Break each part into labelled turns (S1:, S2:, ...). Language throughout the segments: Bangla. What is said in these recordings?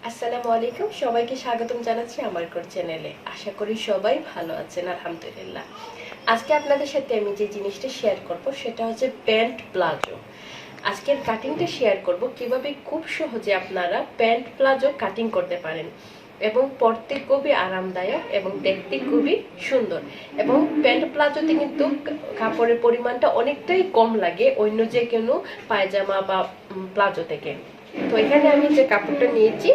S1: আসসালামু আলাইকুম, সবাইকে স্বাগতম জানাচ্ছি আমার ঘর চ্যানেলে। আশা করি সবাই ভালো আছেন, আলহামদুলিল্লাহ। আজকে আপনাদের সাথে আমি যে জিনিসটা শেয়ার করব সেটা হচ্ছে প্যান্ট প্লাজো। আজকের কাটিংটা শেয়ার করব কিভাবে খুব সহজে আপনারা প্যান্ট প্লাজো কাটিং করতে পারেন এবং পরতে খুবই আরামদায়ক এবং দেখতে খুবই সুন্দর। এবং প্যান্ট প্লাজোতে কিন্তু কাপড়ের পরিমাণটা অনেকটাই কম লাগে অন্য যে কোনো পায়জামা বা প্লাজো থেকে। তো এখানে আমি যে কাপড়টা নিয়েছি,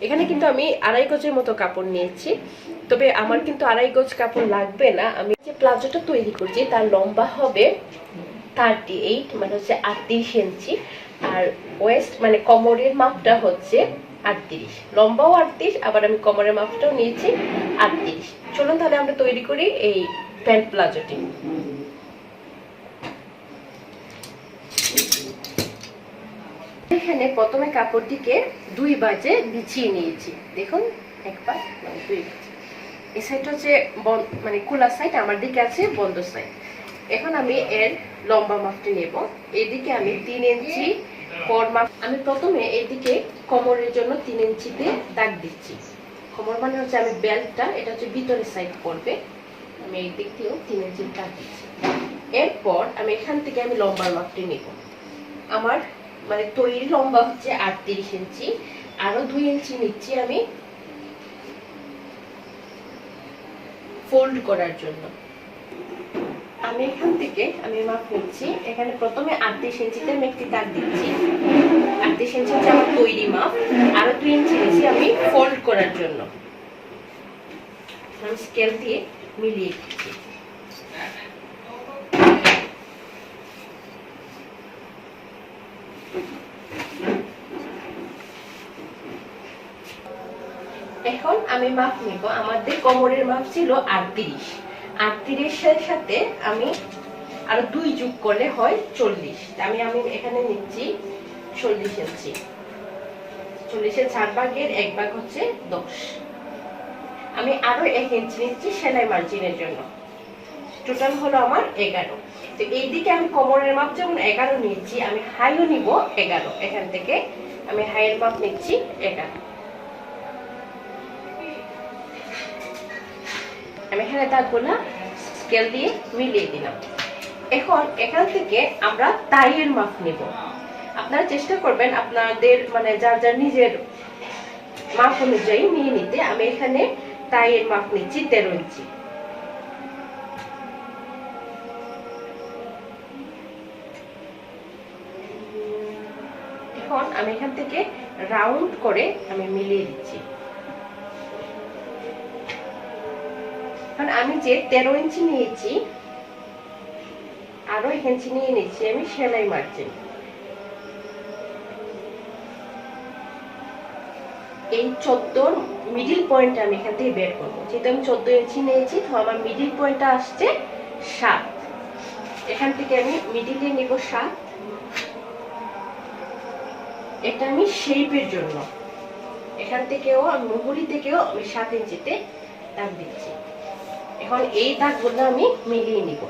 S1: এখানে কিন্তু আমি 2.5 গজের মতো কাপড় নিয়েছি। তবে আমার কিন্তু 2.5 গজ কাপড় লাগবে না। আমি যে প্লাজোটা তৈরি করছি তার লম্বা হবে 38, মানে হচ্ছে 38 ইঞ্চি। আর ওয়েস্ট মানে কোমরের মাপটা হচ্ছে 38, লম্বাও 38, আবার আমি কোমরের মাপটাও নিয়েছি 38। চলুন তাহলে আমরা তৈরি করি এই প্যান্ট প্লাজোটি। এখানে প্রথমে কাপড়টিকে 2 ভাঁজে বিছিয়ে নিয়েছি। দেখুন, একবার মানে 2 ভাঁজ। এই সাইডটা হচ্ছে মানে খোলা সাইড, আমার দিকে আছে বন্ধ সাইড। এখন আমি এর লম্বা মাপটি নেব। এদিকে আমি 3 ইঞ্চি পর মাপ। আমি প্রথমে এদিকে কোমরের জন্য 3 ইঞ্চিতে দাগ দিচ্ছি। কোমর মানে হচ্ছে আমি বেল্টটা, এটা হচ্ছে ভিতরের সাইড পড়বে। আমি এই দিক দিয়েও 3 ইঞ্চি দাগ দিচ্ছি। এরপর আমি এখান থেকে আমি লম্বার মাপটি নেব। আমার মানে তৈরি লম্বা হচ্ছে 38 ইঞ্চি, আরো 2 ইঞ্চি নিচ্ছি আমি ফোল্ড করার জন্য। আমি এখান থেকে আমি মাপ নিচ্ছি। এখানে প্রথমে 38 ইঞ্চিতে আমি একটি দাগ দিচ্ছি। 38 ইঞ্চি হচ্ছে আমার তৈরি মাপ, আরো 2 ইঞ্চি নিচ্ছি আমি ফোল্ড করার জন্য। আমি স্কেল দিয়ে মিলিয়ে দিচ্ছি। এখন আমি মাপ নিব। আমাদের কোমরের মাপ ছিল 38, 38 এর সাথে আমি আরো 2 যোগ করলে হয় 40। আমি এখানে নিচ্ছি 40 ইঞ্চি। 40 এর 4 ভাগের 1 ভাগ হচ্ছে 10। আমি আরো 1 ইঞ্চি নিচ্ছি সেলাই মার্জিনের জন্য। টোটাল হলো আমার 11। তো এইদিকে আমি কোমরের মাপ যেমন 11 নিয়েছি, আমি হাইও নিব 11। এখান থেকে আমি হাইয়ের মাপ নিচ্ছি 11। আমি এখানে দাগগুলো স্কেল দিয়ে মিলিয়ে দিলাম। এখন এখান থেকে আমরা টাইয়ের মাপ নেব। আপনারা চেষ্টা করবেন আপনাদের মানে যার যার নিজের মাপ অনুযায়ী নিয়ে নিতে। আমি এখানে টাইয়ের মাপ নিচ্ছি 13 ইঞ্চি। এখন আমি এখান থেকে রাউন্ড করে আমি মিলিয়ে দিচ্ছি। কারণ আমি যে 13 ইঞ্চি নিয়েছি, আরো 1 ইঞ্চি নিয়ে নিচ্ছি আমি সেলাই মার্জিন। এই 14 মিডিল পয়েন্ট আমি এখান থেকে বের করবো। যেহেতু আমি 14 ইঞ্চি নিয়েছি, তো আমার মিডিল পয়েন্টটা আসছে 7। এখান থেকে আমি মিডিলে নিব 7। এটা আমি শেপের জন্য। এখান থেকেও মুহুরি থেকেও আমি 7 ইঞ্চিতে দাগ দিচ্ছি। এখন এই দাগগুলো আমি মিলিয়ে নিব।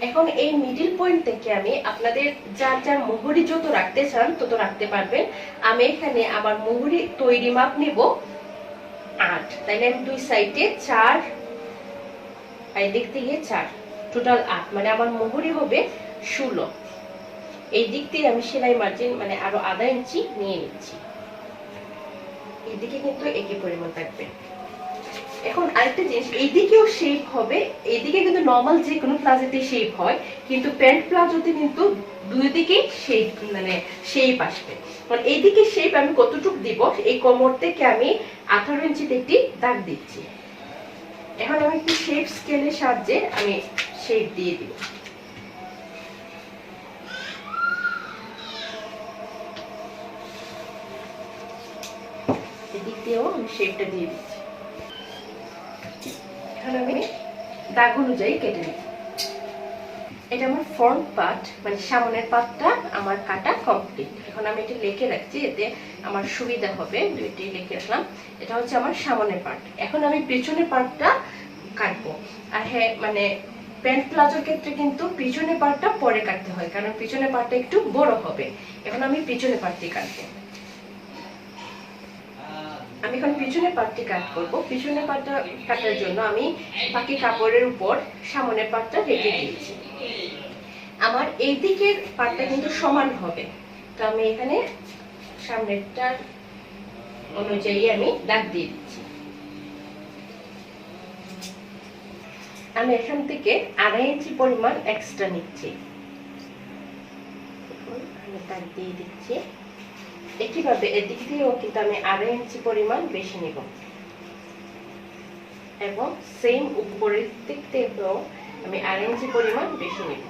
S1: এখন এই মিডিল পয়েন্ট থেকে আমি আপনাদের যার যার মুহুরি যত রাখতে চান তত রাখতে পারবেন। আমি এখানে আমার মুহুরি তৈরি মাপ নিব 8। তাইলে আমি 2 সাইডে 4, এই দিক থেকে 4, টোটাল 8, মানে আমার মুহুরি হবে 16। এই দিক থেকে আমি সেলাই মার্জিন মানে আরো আধা ইঞ্চি নিয়ে নিচ্ছি। এইদিকে কিন্তু একই পরিমাণ থাকবে। এখন আরেকটা জিনিস, এইদিকেও শেপ হবে। এইদিকে কিন্তু নরমাল যে কোনো প্লাজোতে শেপ হয়, কিন্তু প্যান্ট প্লাজোতে কিন্তু দুই দিকে শেপ মানে শেপ আসবে। কারণ এইদিকে শেপ আমি কতটুকু দিব, এই কোমর থেকে আমি 18 ইঞ্চিতে একটি দাগ দিচ্ছি। এখন আমি একটি শেপ স্কেলের সাহায্যে আমি শেপ দিয়ে দিব। এদিক দিয়েও আমি শেপটা দিয়ে দিচ্ছি। এখন আমি দাগ অনুযায়ী কেটে নিই। এটা আমার ফ্রন্ট পার্ট, মানে সামনের পার্টটা আমার কাটা কমপ্লিট। এখন আমি এটা লিখে রাখছি, এতে আমার সুবিধা হবে। দুইটি লিখে রাখলাম। এটা হচ্ছে আমার সামনের পার্ট। এখন আমি পেছনের পার্টটা কাটবো। আর হ্যাঁ, মানে প্যান্ট প্লাজোর ক্ষেত্রে কিন্তু পিছনের পার্টটা পরে কাটতে হয়, কারণ পিছনের পার্টটা একটু বড় হবে। এখন আমি পিছনের পার্টটি কাটবো। আমি এখন পিছনের পাটটি কাট করব। পিছনের পাটটা কাটার জন্য আমি বাকি কাপড়ের উপর সামনের পাটটা রেখে দিয়েছি। আমার এই দিকের পাটটা কিন্তু সমান হবে, তো আমি এখানে সামনেরটার অনুযায়ী আমি দাগ দিয়ে দিচ্ছি। আমি এখান থেকে 2.5 ইঞ্চি পরিমাণ এক্সট্রা নিচ্ছি, আমি দাগ দিয়ে দিচ্ছি। একইভাবে এদিক দিয়েও কিন্তু আমি 2.5 ইঞ্চি পরিমাণ বেশি নিব এবং সেম উপরের দিক থেকেও আমি 2.5 ইঞ্চি পরিমাণ বেশি নিব।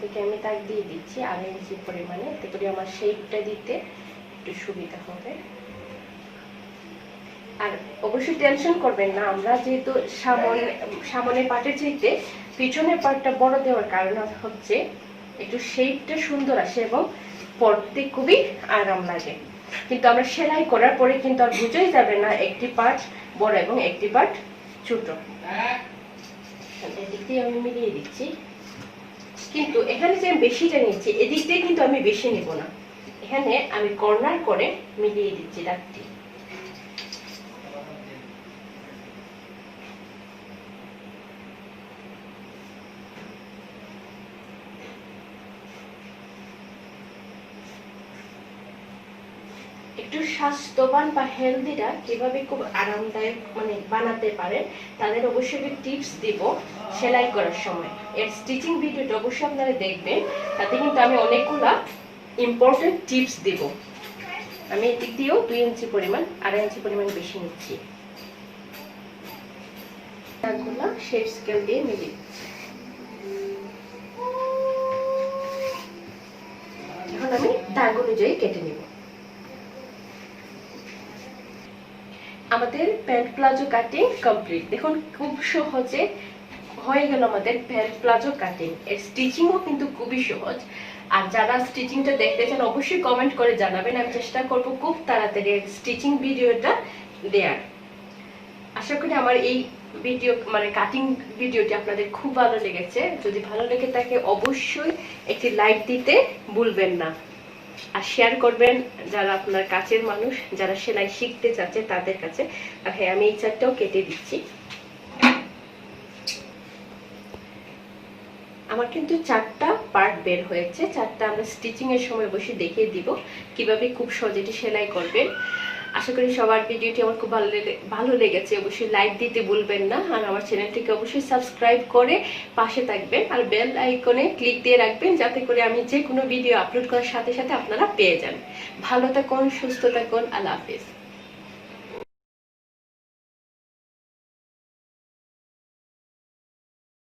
S1: থেকে আমি দাগ দিয়ে দিচ্ছি 2.5 ইঞ্চি পরিমাণে, এতে করে আমার শেপটা দিতে একটু সুবিধা হবে। আর অবশ্যই টেনশন করবেন না, আমরা যেহেতু সামনের পাটের চাইতে পিছনের পাটটা বড় দেওয়ার কারণ হচ্ছে একটু শেপটা সুন্দর আসে এবং পরতে খুবই আরাম লাগে। কিন্তু আমরা সেলাই করার পরে কিন্তু আর বুঝাই যাবে না একটি পাট বড় এবং একটি পাট ছোট। এদিক দিয়ে আমি মিলিয়ে দিচ্ছি, কিন্তু এখানে যে আমি বেশিটা নিচ্ছি এদিক দিয়ে কিন্তু আমি বেশি নিব না, এখানে আমি কর্নার করে মিলিয়ে দিচ্ছি দাগটি। একটু স্বাস্থ্যবান বা হেলদিরা কিভাবে খুব আরামদায়ক মানে বানাতে পারেন তাদের অবশ্যই টিপস দিব সেলাই করার সময়। এর স্টিচিং ভিডিওটা অবশ্যই আপনারা দেখবেন, তাতে কিন্তু আমি অনেকগুলা ইম্পর্টেন্ট টিপস দিব। আমি এদিক দিয়েও 2 ইঞ্চি পরিমাণ 2.5 ইঞ্চি পরিমাণ বেশি নিচ্ছি, দাগগুলো শেপ স্কেল দিয়ে মিলিয়ে দিচ্ছি। এখন আমি দাগ অনুযায়ী কেটে নিব। আমাদের প্যান্ট প্লাজো কাটিং কমপ্লিট। দেখুন খুব সহজে হয়ে গেল আমাদের প্যান্ট প্লাজো কাটিং। এর স্টিচিংও কিন্তু খুবই সহজ। আর যারা স্টিচিংটা দেখতে চান অবশ্যই কমেন্ট করে জানাবেন, আমি চেষ্টা করব খুব তাড়াতাড়ি স্টিচিং ভিডিওটা দেওয়ার। আশা করি আমার এই ভিডিও মানে কাটিং ভিডিওটি আপনাদের খুব ভালো লেগেছে। যদি ভালো লেগে থাকে অবশ্যই একটি লাইক দিতে ভুলবেন না, আর শেয়ার করবেন যারা আপনার কাছের মানুষ যারা সেলাই শিখতে চাচ্ছে তাদের কাছে। আর হ্যাঁ, আমি এই চারটাও কেটে দিচ্ছি। আমার কিন্তু 4টা পার্ট বের হয়েছে, 4টা আমরা স্টিচিং এর সময় বসে দেখিয়ে দিব কিভাবে খুব সহজে সেলাই করবেন। আশা করি সবার ভিডিওটি আমার খুব ভালো লেগেছে। অবশ্যই লাইক দিতে ভুলবেন না, আর আমার চ্যানেলটিকে অবশ্যই সাবস্ক্রাইব করে পাশে থাকবেন আর বেল আইকনে ক্লিক দিয়ে রাখবেন, যাতে করে আমি যে কোনো ভিডিও আপলোড করার সাথে সাথে আপনারা পেয়ে যান। ভালো থাকুন, সুস্থ থাকুন, আল্লাহ হাফেজ।